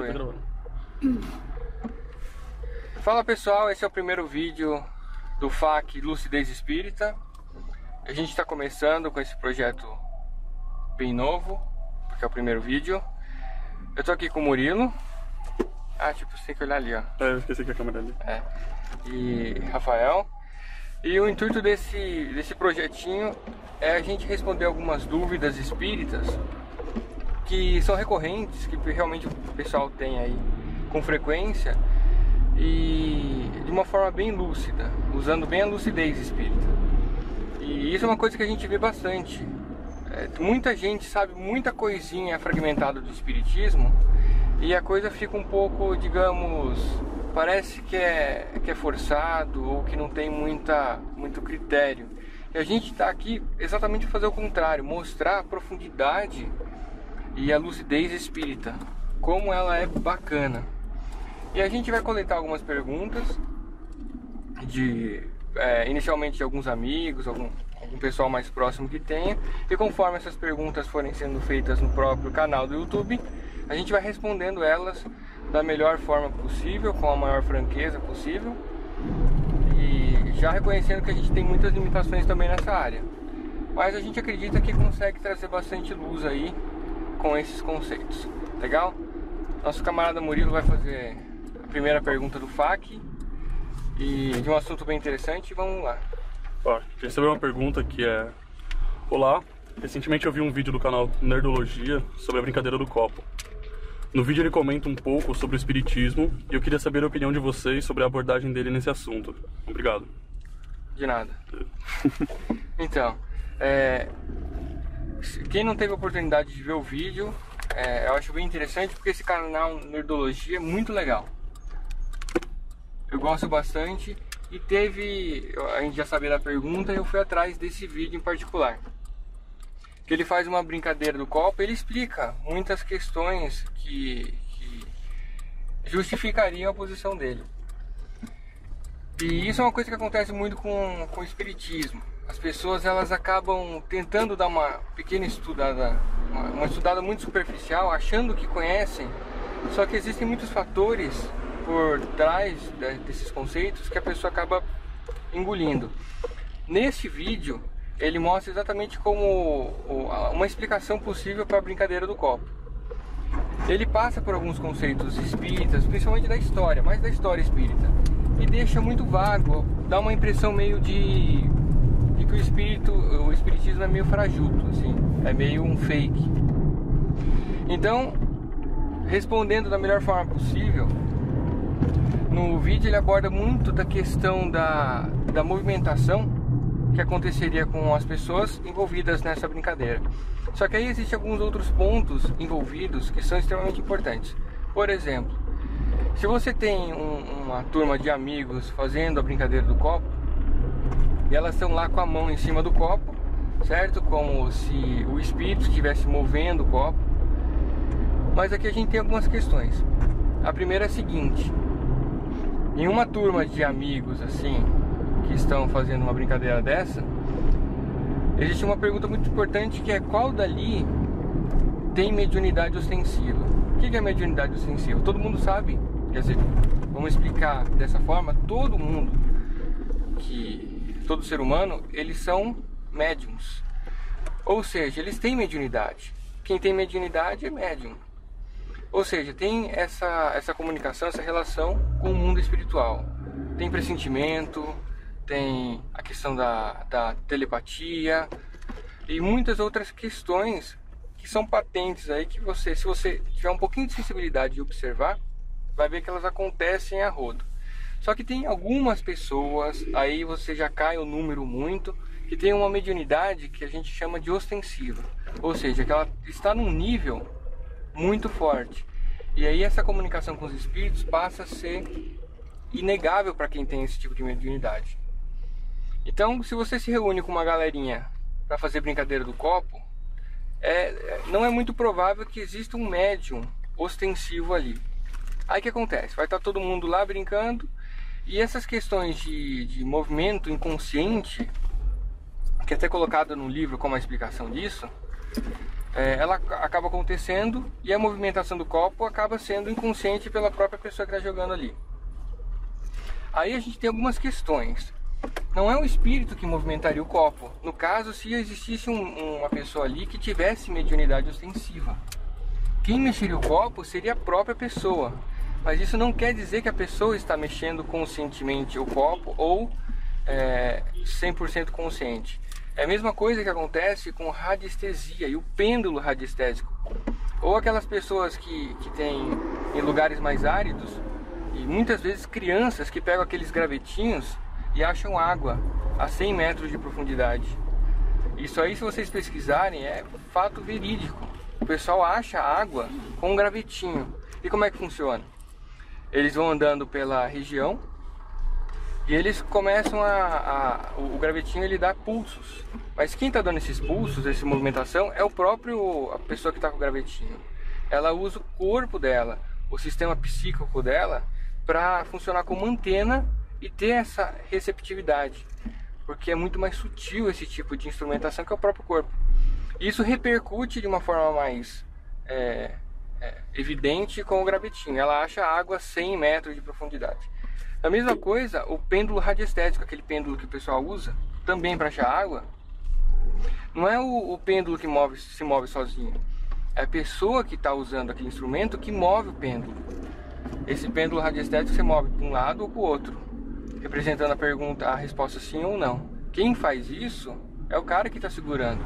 bagulho. Fala pessoal, esse é o primeiro vídeo do FAQ Lucidez Espírita. A gente está começando com esse projeto bem novo, porque é o primeiro vídeo. Eu tô aqui com o Murilo. Ah, tipo, você tem que olhar ali, ó. Eu esqueci que a câmera ali. E Rafael. E o intuito desse projetinho é a gente responder algumas dúvidas espíritas que são recorrentes, que realmente o pessoal tem aí com frequência e de uma forma bem lúcida, usando bem a lucidez espírita. E isso é uma coisa que a gente vê bastante. Muita gente sabe muita coisinha fragmentada do espiritismo e a coisa fica um pouco, digamos, parece que é forçado ou que não tem muito critério. E a gente está aqui exatamente para fazer o contrário, mostrar a profundidade e a lucidez espírita, como ela é bacana. E a gente vai coletar algumas perguntas inicialmente de alguns amigos, algum pessoal mais próximo que tenha, e conforme essas perguntas forem sendo feitas no próprio canal do YouTube, a gente vai respondendo elas da melhor forma possível, com a maior franqueza possível, e já reconhecendo que a gente tem muitas limitações também nessa área, mas a gente acredita que consegue trazer bastante luz aí com esses conceitos. Legal? Nosso camarada Murilo vai fazer a primeira pergunta do FAQ e de um assunto bem interessante. Vamos lá. Ó, recebeu uma pergunta que é: olá, recentemente eu vi um vídeo do canal Nerdologia sobre a brincadeira do copo. No vídeo ele comenta um pouco sobre o espiritismo e eu queria saber a opinião de vocês sobre a abordagem dele nesse assunto. Obrigado. De nada. Então, quem não teve a oportunidade de ver o vídeo, eu acho bem interessante porque esse canal Nerdologia é muito legal. Eu gosto bastante e a gente já sabia da pergunta e eu fui atrás desse vídeo em particular. Que ele faz uma brincadeira do copo, ele explica muitas questões que justificariam a posição dele. E isso é uma coisa que acontece muito com o espiritismo. As pessoas elas acabam tentando dar uma pequena estudada, uma estudada muito superficial, achando que conhecem, só que existem muitos fatores por trás desses conceitos que a pessoa acaba engolindo. Neste vídeo, ele mostra exatamente como uma explicação possível para a brincadeira do copo. Ele passa por alguns conceitos espíritas, principalmente da história, mais da história espírita, e deixa muito vago, dá uma impressão meio de que o espiritismo é meio frajuto, assim, é meio um fake. Então, respondendo da melhor forma possível, no vídeo ele aborda muito da questão da movimentação que aconteceria com as pessoas envolvidas nessa brincadeira. Só que aí existem alguns outros pontos envolvidos que são extremamente importantes. Por exemplo, se você tem uma turma de amigos fazendo a brincadeira do copo, e elas estão lá com a mão em cima do copo, certo? Como se o espírito estivesse movendo o copo. Mas aqui a gente tem algumas questões. A primeira é a seguinte: em uma turma de amigos assim, que estão fazendo uma brincadeira dessa, existe uma pergunta muito importante que é: qual dali tem mediunidade ostensiva? O que é mediunidade ostensiva? Todo mundo sabe, quer dizer, vamos explicar dessa forma, todo ser humano, eles são médiums. Ou seja, eles têm mediunidade. Quem tem mediunidade é médium. Ou seja, tem essa comunicação, essa relação com o mundo espiritual. Tem pressentimento, tem a questão da telepatia e muitas outras questões que são patentes aí, que se você tiver um pouquinho de sensibilidade de observar, vai ver que elas acontecem a rodo. Só que tem algumas pessoas, aí você já cai o número muito, que tem uma mediunidade que a gente chama de ostensiva. Ou seja, que ela está num nível muito forte. E aí essa comunicação com os espíritos passa a ser inegável para quem tem esse tipo de mediunidade. Então, se você se reúne com uma galerinha para fazer brincadeira do copo, não é muito provável que exista um médium ostensivo ali. Aí o que acontece? Vai estar todo mundo lá brincando, e essas questões de movimento inconsciente, que é até colocado no livro como a explicação disso, ela acaba acontecendo e a movimentação do copo acaba sendo inconsciente pela própria pessoa que está jogando ali. Aí a gente tem algumas questões. Não é o espírito que movimentaria o copo. No caso, se existisse uma pessoa ali que tivesse mediunidade ostensiva. Quem mexeria o copo seria a própria pessoa. Mas isso não quer dizer que a pessoa está mexendo conscientemente o copo ou 100% consciente. É a mesma coisa que acontece com radiestesia e o pêndulo radiestésico. Ou aquelas pessoas que têm em lugares mais áridos, e muitas vezes crianças que pegam aqueles gravetinhos e acham água a 100 metros de profundidade. Isso aí, se vocês pesquisarem, é fato verídico. O pessoal acha água com um gravetinho. E como é que funciona? Eles vão andando pela região e eles começam o gravetinho ele dá pulsos. Mas quem está dando esses pulsos, essa movimentação, é a pessoa que está com o gravetinho. Ela usa o corpo dela, o sistema psíquico dela, para funcionar como antena e ter essa receptividade. Porque é muito mais sutil esse tipo de instrumentação que é o próprio corpo. Isso repercute de uma forma mais evidente com o gravetinho. Ela acha água a 100 metros de profundidade. A mesma coisa, o pêndulo radiestésico, aquele pêndulo que o pessoal usa também para achar água, não é o pêndulo que se move sozinho. É a pessoa que está usando aquele instrumento que move o pêndulo. Esse pêndulo radiestésico se move para um lado ou para o outro, representando a resposta sim ou não. Quem faz isso é o cara que está segurando.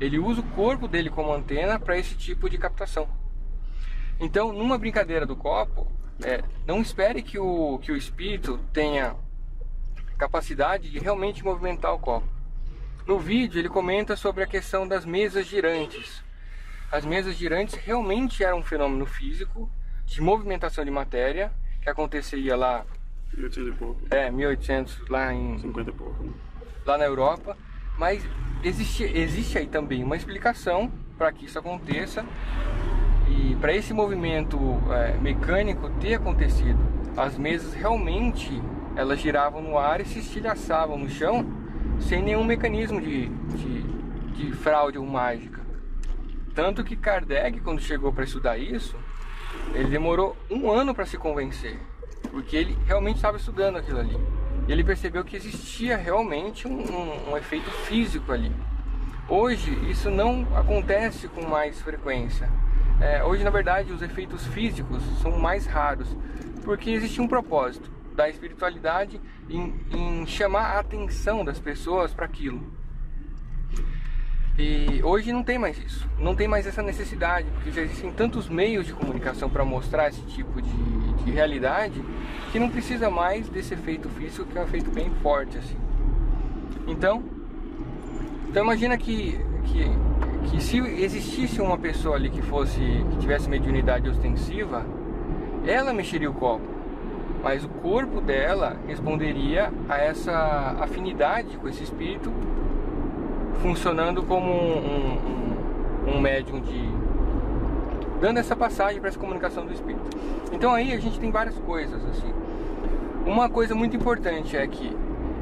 Ele usa o corpo dele como antena para esse tipo de captação. Então, numa brincadeira do copo, não espere que o espírito tenha capacidade de realmente movimentar o copo. No vídeo ele comenta sobre a questão das mesas girantes. As mesas girantes realmente eram um fenômeno físico de movimentação de matéria que acontecia lá 1800 e pouco. 1800 lá em 50 e pouco. Lá na Europa, mas existe aí também uma explicação para que isso aconteça. E para esse movimento mecânico ter acontecido, as mesas realmente elas giravam no ar e se estilhaçavam no chão sem nenhum mecanismo de fraude ou mágica. Tanto que Kardec, quando chegou para estudar isso, ele demorou 1 ano para se convencer, porque ele realmente estava estudando aquilo ali. E ele percebeu que existia realmente um efeito físico ali. Hoje isso não acontece com mais frequência. Hoje, na verdade, os efeitos físicos são mais raros, porque existe um propósito da espiritualidade em chamar a atenção das pessoas para aquilo. E hoje não tem mais isso, não tem mais essa necessidade, porque já existem tantos meios de comunicação para mostrar esse tipo de realidade, que não precisa mais desse efeito físico, que é um efeito bem forte assim. Então imagina que se existisse uma pessoa ali que tivesse mediunidade ostensiva, ela mexeria o copo, mas o corpo dela responderia a essa afinidade com esse espírito, funcionando como um médium dando essa passagem para essa comunicação do espírito. Então aí a gente tem várias coisas assim. Uma coisa muito importante é que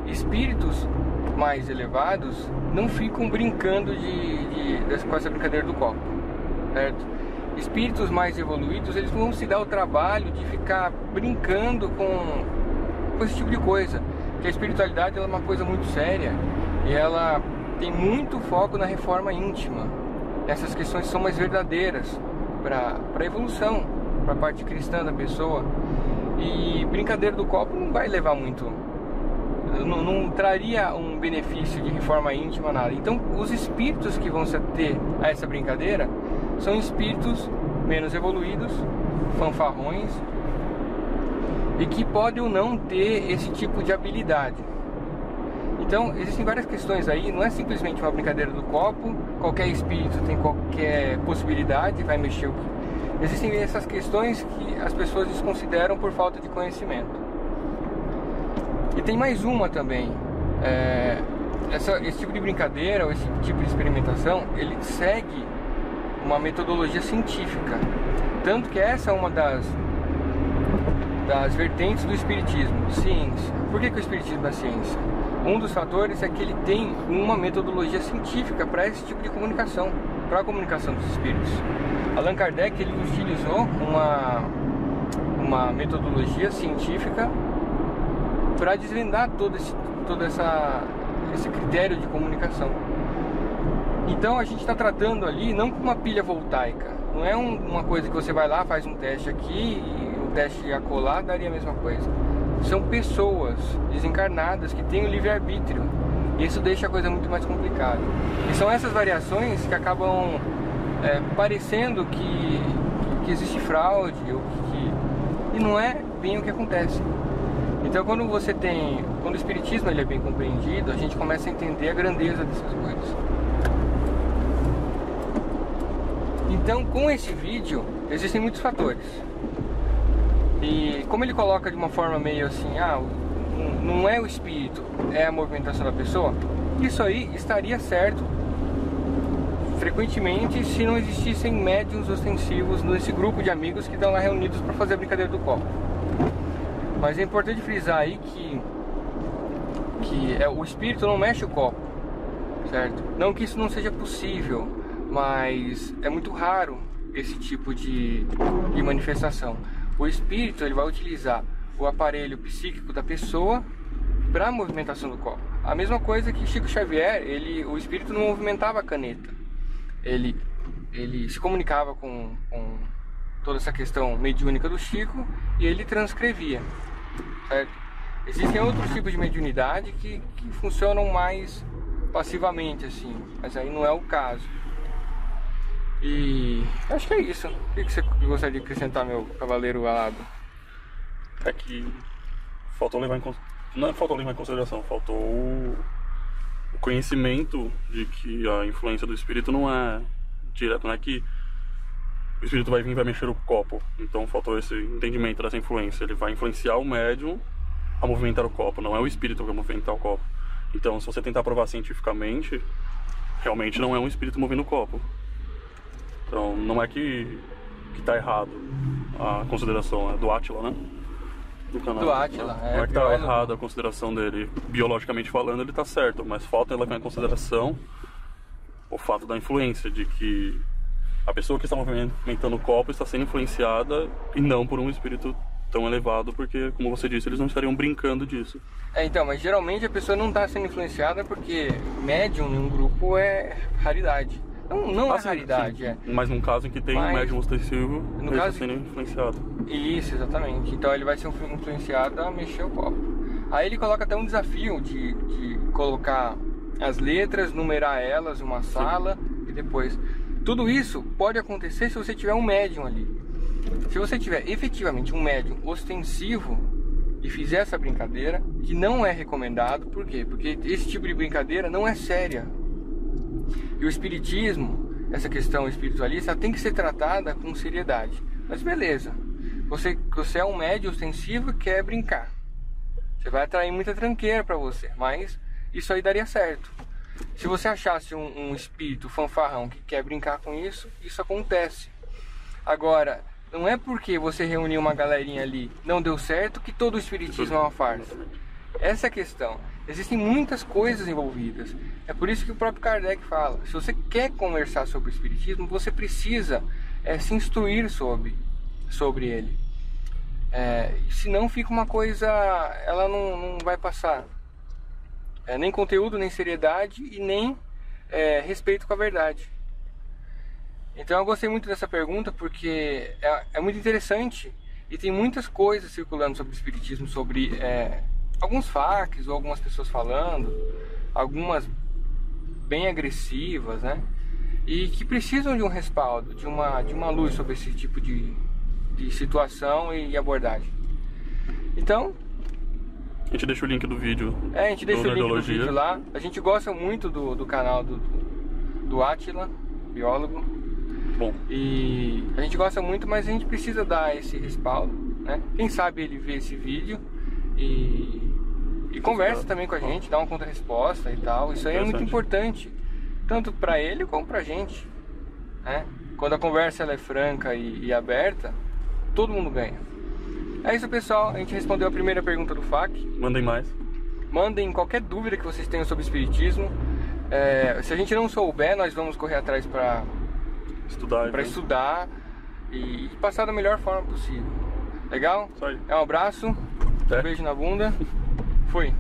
espíritos mais elevados não ficam brincando com essa brincadeira do copo, certo? Espíritos mais evoluídos, eles vão se dar o trabalho de ficar brincando com esse tipo de coisa, porque a espiritualidade ela é uma coisa muito séria e ela tem muito foco na reforma íntima. Essas questões são mais verdadeiras para a evolução, para a parte cristã da pessoa. E brincadeira do copo não vai levar muito, não traria um benefício de reforma íntima, nada. Então os espíritos que vão se ater a essa brincadeira são espíritos menos evoluídos, fanfarrões, e que podem ou não ter esse tipo de habilidade. Então existem várias questões aí, não é simplesmente uma brincadeira do copo, qualquer espírito tem qualquer possibilidade, vai mexer. Existem essas questões que as pessoas desconsideram por falta de conhecimento. E tem mais uma também, esse tipo de brincadeira, ou esse tipo de experimentação, ele segue uma metodologia científica. Tanto que essa é uma das vertentes do espiritismo, ciência. Por que o espiritismo é ciência? Um dos fatores é que ele tem uma metodologia científica para esse tipo de comunicação. para a comunicação dos espíritos. Allan Kardec ele utilizou uma metodologia científica para desvendar todo esse critério de comunicação. Então a gente está tratando ali não com uma pilha voltaica, não é uma coisa que você vai lá, faz um teste aqui e o teste acolá daria a mesma coisa. São pessoas desencarnadas que têm o livre-arbítrio. Isso deixa a coisa muito mais complicada. E são essas variações que acabam parecendo que existe fraude e não é bem o que acontece. Então quando o espiritismo ele é bem compreendido, a gente começa a entender a grandeza dessas coisas. Então com esse vídeo existem muitos fatores. E como ele coloca de uma forma meio assim, não é o espírito, é a movimentação da pessoa, isso aí estaria certo frequentemente se não existissem médiuns ostensivos nesse grupo de amigos que estão lá reunidos para fazer a brincadeira do copo. Mas é importante frisar aí que o espírito não mexe o copo, certo? Não que isso não seja possível, mas é muito raro esse tipo de manifestação. O espírito ele vai utilizar o aparelho psíquico da pessoa para a movimentação do copo. A mesma coisa que Chico Xavier, o espírito não movimentava a caneta. Ele se comunicava com toda essa questão mediúnica do Chico e ele transcrevia, certo? Existem outros tipos de mediunidade que funcionam mais passivamente, assim, mas aí não é o caso. E acho que é isso. O que você gostaria de acrescentar, meu cavaleiro alado? É que faltou levar não faltou levar em consideração, faltou o conhecimento de que a influência do espírito não é direta, não é que o espírito vai vir e vai mexer o copo. Então faltou esse entendimento dessa influência. Ele vai influenciar o médium a movimentar o copo, não é o espírito que vai movimentar o copo. Então se você tentar provar cientificamente, realmente não é um espírito movendo o copo. Então não é que tá errado a consideração, é do Átila, né? Do canal. Do Átila, não é que tá errado a consideração dele. Biologicamente falando, ele tá certo, mas falta levar em consideração o fato da influência, de que a pessoa que está movimentando o copo está sendo influenciada e não por um espírito tão elevado, porque, como você disse, eles não estariam brincando disso. Então, mas geralmente a pessoa não está sendo influenciada porque médium em um grupo é raridade. Não é raridade, sim. Mas num caso em que tem um médium ostensivo, ele está sendo influenciado. Isso, exatamente. Então ele vai ser influenciado a mexer o copo. Aí ele coloca até um desafio de colocar as letras, numerar elas, uma sala e depois. Tudo isso pode acontecer se você tiver um médium ali. Se você tiver efetivamente um médium ostensivo e fizer essa brincadeira, que não é recomendado, por quê? Porque esse tipo de brincadeira não é séria. E o espiritismo, essa questão espiritualista, tem que ser tratada com seriedade. Mas beleza, você é um médium ostensivo e quer brincar. Você vai atrair muita tranqueira para você, mas isso aí daria certo. Se você achasse um espírito fanfarrão que quer brincar com isso, isso acontece. Agora, não é porque você reuniu uma galerinha ali, não deu certo, que todo o espiritismo é uma farsa. Essa é a questão. Existem muitas coisas envolvidas. É por isso que o próprio Kardec fala, se você quer conversar sobre o espiritismo, você precisa se instruir sobre ele. Senão fica uma coisa, ela não vai passar nem conteúdo, nem seriedade e nem respeito com a verdade. Então eu gostei muito dessa pergunta porque é muito interessante e tem muitas coisas circulando sobre o espiritismo, sobre alguns facs ou algumas pessoas falando, algumas bem agressivas, né? E que precisam de um respaldo, de uma luz sobre esse tipo de situação e abordagem. Então, a gente deixa o link do vídeo. A gente deixa o link do vídeo lá. A gente gosta muito do canal do Átila, biólogo. Bom. E a gente gosta muito, mas a gente precisa dar esse respaldo, né? Quem sabe ele vê esse vídeo e conversa também com a gente, dá uma contra-resposta e tal. Isso aí é muito importante, tanto para ele como pra gente, né? Quando a conversa ela é franca e aberta, todo mundo ganha. É isso, pessoal. A gente respondeu a primeira pergunta do FAQ. Mandem mais. Mandem qualquer dúvida que vocês tenham sobre espiritismo. Se a gente não souber, nós vamos correr atrás para Estudar. Então. estudar e passar da melhor forma possível. Legal? Isso aí. Um abraço, Até. um beijo na bunda. Fui.